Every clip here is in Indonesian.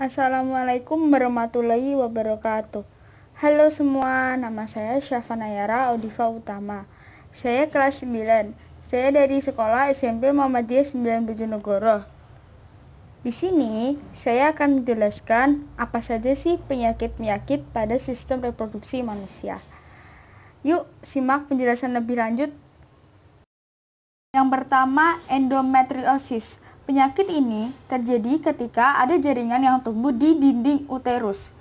Assalamualaikum warahmatullahi wabarakatuh. Halo semua, nama saya Syafanayara Audifa Utama. Saya kelas 9. Saya dari sekolah SMP Muhammadiyah 9 Bojonegoro. Di sini saya akan menjelaskan apa saja sih penyakit-penyakit pada sistem reproduksi manusia. Yuk, simak penjelasan lebih lanjut. Yang pertama, endometriosis. Penyakit ini terjadi ketika ada jaringan yang tumbuh di dinding uterus.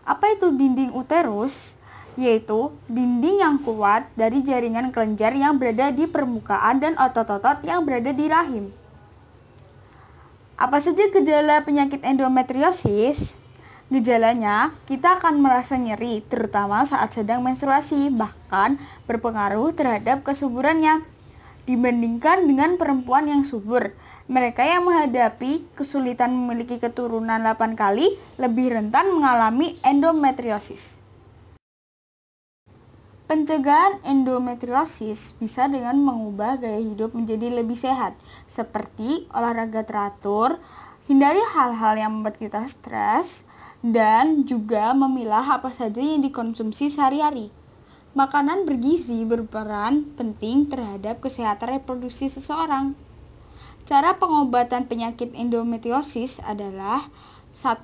Apa itu dinding uterus? Yaitu dinding yang kuat dari jaringan kelenjar yang berada di permukaan dan otot-otot yang berada di rahim. Apa saja gejala penyakit endometriosis? Gejalanya, kita akan merasa nyeri, terutama saat sedang menstruasi, bahkan berpengaruh terhadap kesuburannya. Dibandingkan dengan perempuan yang subur, mereka yang menghadapi kesulitan memiliki keturunan 8 kali lebih rentan mengalami endometriosis. Pencegahan endometriosis bisa dengan mengubah gaya hidup menjadi lebih sehat, seperti olahraga teratur, hindari hal-hal yang membuat kita stres, dan juga memilah apa saja yang dikonsumsi sehari-hari. Makanan bergizi berperan penting terhadap kesehatan reproduksi seseorang. Cara pengobatan penyakit endometriosis adalah 1.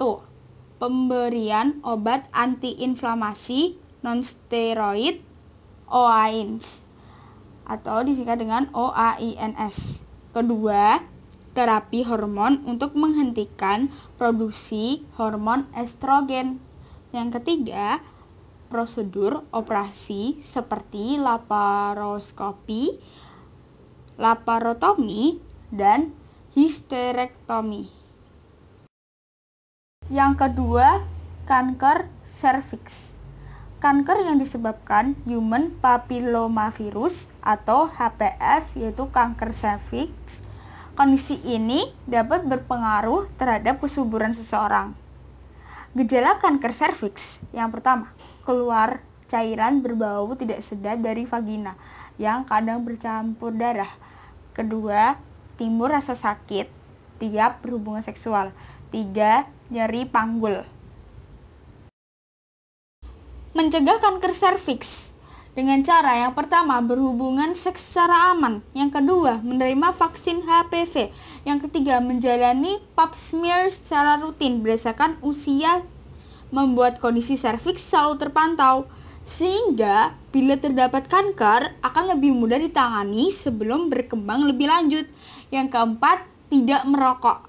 Pemberian obat antiinflamasi non-steroid OAINS atau disingkat dengan OAINS. Kedua, terapi hormon untuk menghentikan produksi hormon estrogen. Yang ketiga, prosedur operasi seperti laparoskopi, laparotomi, dan histerektomi. Yang kedua, kanker serviks. Kanker yang disebabkan human papillomavirus atau HPV, yaitu kanker serviks. Kondisi ini dapat berpengaruh terhadap kesuburan seseorang. Gejala kanker serviks yang pertama, keluar cairan berbau tidak sedap dari vagina yang kadang bercampur darah. Kedua, timbul rasa sakit tiap berhubungan seksual. 3. Nyeri panggul. Mencegah kanker serviks dengan cara yang pertama, berhubungan seks secara aman. Yang kedua, menerima vaksin HPV. Yang ketiga, menjalani pap smear secara rutin berdasarkan usia, membuat kondisi serviks selalu terpantau, sehingga bila terdapat kanker akan lebih mudah ditangani sebelum berkembang lebih lanjut. Yang keempat, tidak merokok.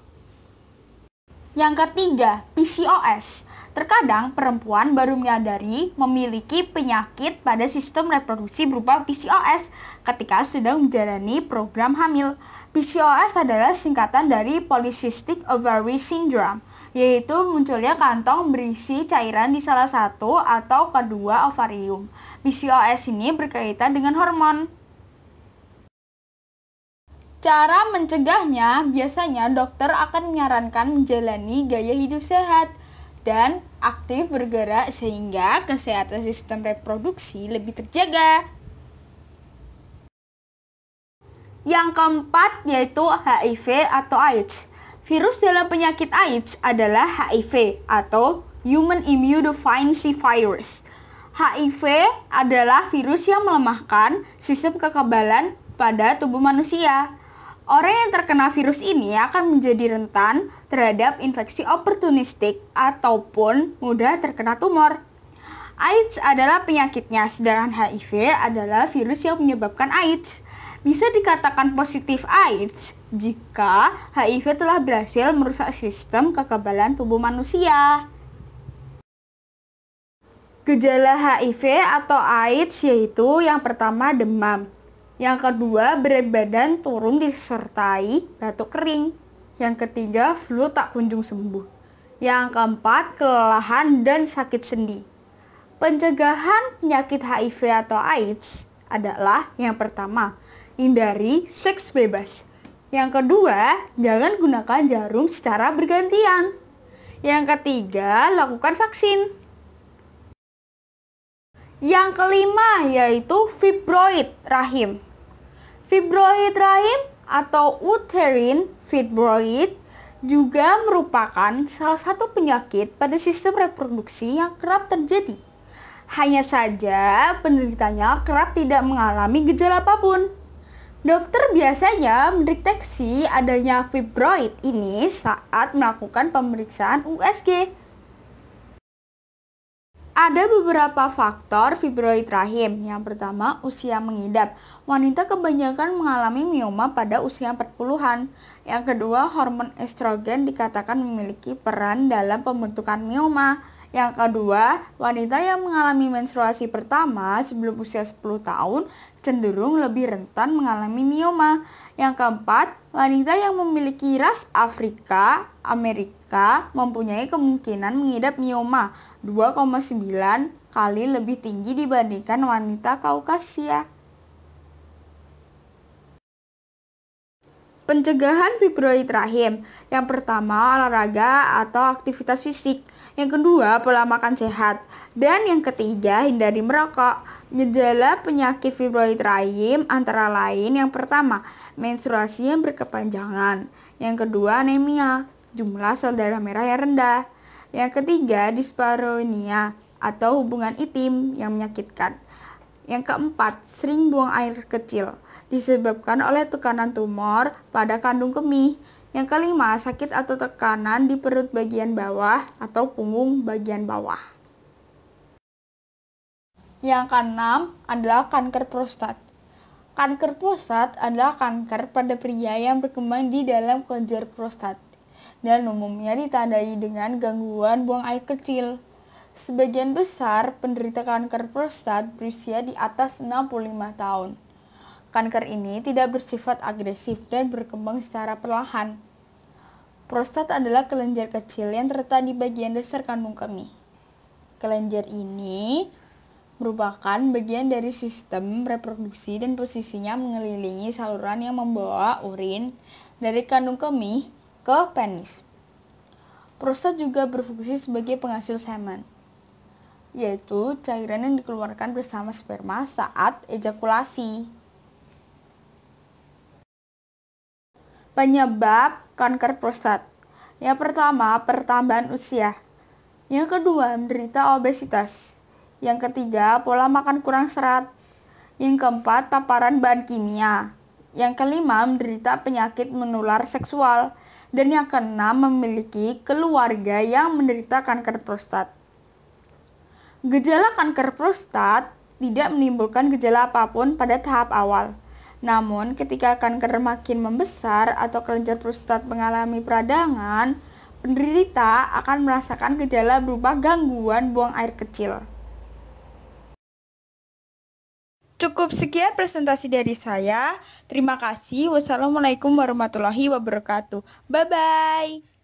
Yang ketiga, PCOS. Terkadang perempuan baru menyadari memiliki penyakit pada sistem reproduksi berupa PCOS ketika sedang menjalani program hamil. PCOS adalah singkatan dari Polycystic Ovary Syndrome, yaitu munculnya kantong berisi cairan di salah satu atau kedua ovarium. PCOS ini berkaitan dengan hormon. Cara mencegahnya, biasanya dokter akan menyarankan menjalani gaya hidup sehat dan aktif bergerak sehingga kesehatan sistem reproduksi lebih terjaga. Yang keempat yaitu HIV atau AIDS. Virus dalam penyakit AIDS adalah HIV atau Human Immunodeficiency Virus. HIV adalah virus yang melemahkan sistem kekebalan pada tubuh manusia. Orang yang terkena virus ini akan menjadi rentan terhadap infeksi oportunistik ataupun mudah terkena tumor. AIDS adalah penyakitnya, sedangkan HIV adalah virus yang menyebabkan AIDS. Bisa dikatakan positif AIDS jika HIV telah berhasil merusak sistem kekebalan tubuh manusia. Gejala HIV atau AIDS yaitu yang pertama demam. Yang kedua, berat badan turun disertai batuk kering. Yang ketiga, flu tak kunjung sembuh. Yang keempat, kelelahan dan sakit sendi. Pencegahan penyakit HIV atau AIDS adalah yang pertama, hindari seks bebas. Yang kedua, jangan gunakan jarum secara bergantian. Yang ketiga, lakukan vaksin. Yang kelima yaitu fibroid rahim. Fibroid rahim atau uterine fibroid juga merupakan salah satu penyakit pada sistem reproduksi yang kerap terjadi. Hanya saja penderitanya kerap tidak mengalami gejala apapun. Dokter biasanya mendeteksi adanya fibroid ini saat melakukan pemeriksaan USG. Ada beberapa faktor fibroid rahim. Yang pertama, usia mengidap. Wanita kebanyakan mengalami mioma pada usia 40-an. Yang kedua, hormon estrogen dikatakan memiliki peran dalam pembentukan mioma. Yang kedua, wanita yang mengalami menstruasi pertama sebelum usia 10 tahun cenderung lebih rentan mengalami mioma. Yang keempat, wanita yang memiliki ras Afrika, Amerika mempunyai kemungkinan mengidap mioma 2,9 kali lebih tinggi dibandingkan wanita Kaukasia. Pencegahan fibroid rahim. Yang pertama, olahraga atau aktivitas fisik. Yang kedua, pola makan sehat. Dan yang ketiga, hindari merokok. Gejala penyakit fibroid rahim antara lain yang pertama, menstruasi yang berkepanjangan. Yang kedua, anemia, jumlah sel darah merah yang rendah. Yang ketiga, dispareunia atau hubungan intim yang menyakitkan. Yang keempat, sering buang air kecil disebabkan oleh tekanan tumor pada kandung kemih. Yang kelima, sakit atau tekanan di perut bagian bawah atau punggung bagian bawah. Yang keenam adalah kanker prostat. Kanker prostat adalah kanker pada pria yang berkembang di dalam kelenjar prostat dan umumnya ditandai dengan gangguan buang air kecil. Sebagian besar penderita kanker prostat berusia di atas 65 tahun. Kanker ini tidak bersifat agresif dan berkembang secara perlahan. Prostat adalah kelenjar kecil yang terletak di bagian dasar kandung kemih. Kelenjar ini merupakan bagian dari sistem reproduksi dan posisinya mengelilingi saluran yang membawa urin dari kandung kemih ke penis. Prostat juga berfungsi sebagai penghasil semen, yaitu cairan yang dikeluarkan bersama sperma saat ejakulasi. Penyebab kanker prostat. Yang pertama, pertambahan usia. Yang kedua, menderita obesitas. Yang ketiga, pola makan kurang serat. Yang keempat, paparan bahan kimia. Yang kelima, menderita penyakit menular seksual. Dan yang keenam, memiliki keluarga yang menderita kanker prostat. Gejala kanker prostat tidak menimbulkan gejala apapun pada tahap awal. Namun, ketika kanker makin membesar atau kelenjar prostat mengalami peradangan, penderita akan merasakan gejala berupa gangguan buang air kecil. Cukup sekian presentasi dari saya. Terima kasih. Wassalamualaikum warahmatullahi wabarakatuh. Bye-bye.